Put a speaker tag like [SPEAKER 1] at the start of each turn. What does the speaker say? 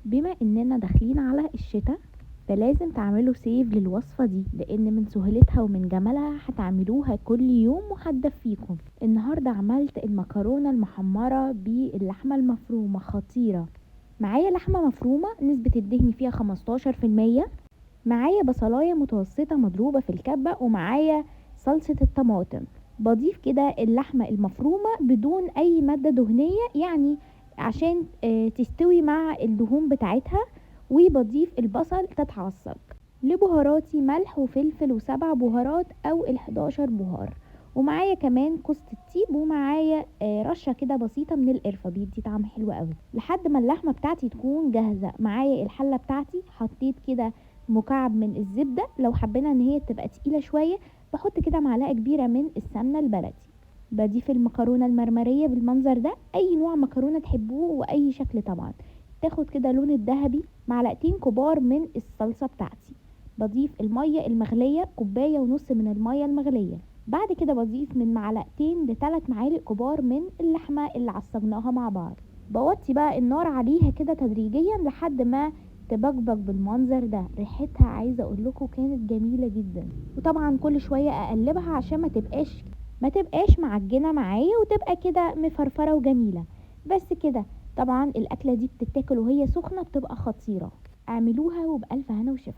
[SPEAKER 1] بما اننا داخلين على الشتاء، فلازم تعملوا سيف للوصفة دي، لان من سهولتها ومن جمالها هتعملوها كل يوم وهتدفيكم. النهاردة عملت المكرونة المحمرة باللحمة المفرومة، خطيرة. معايا لحمة مفرومة نسبة الدهن فيها 15%، معايا بصلاية متوسطة مضروبة في الكبة، ومعايا صلصة الطماطم. بضيف كده اللحمة المفرومة بدون اي مادة دهنية، يعني عشان تستوي مع الدهون بتاعتها. وبضيف البصل تتعصج. لبهاراتي ملح وفلفل و7 بهارات او ال11 بهار. ومعايا كمان كوسة الطيب، ومعايا رشة كده بسيطة من القرفة، بيدي طعم حلو قوي. لحد ما اللحمة بتاعتي تكون جاهزة، معايا الحلة بتاعتي حطيت كده مكعب من الزبدة، لو حبينا ان هي تبقى تقيلة شوية بحط كده معلقة كبيرة من السمنة البلدي. بضيف المكرونة المرمرية بالمنظر ده، اي نوع مكرونة تحبوه واي شكل طبعا، تاخد كده لون الذهبي. معلقتين كبار من الصلصة بتاعتي. بضيف المية المغلية، كوباية ونص من المية المغلية. بعد كده بضيف من معلقتين ل3 معالق كبار من اللحمة اللي عصجناها مع بعض. بوطي بقى النار عليها كده تدريجيا لحد ما تبقبق بالمنظر ده. ريحتها عايزه اقول لكم كانت جميله جدا. وطبعا كل شويه اقلبها عشان ما تبقاش معجنه معايا، وتبقى كده مفرفره وجميله. بس كده. طبعا الاكله دي بتتاكل وهي سخنه، بتبقى خطيره. اعملوها وبألف هنا وشفا.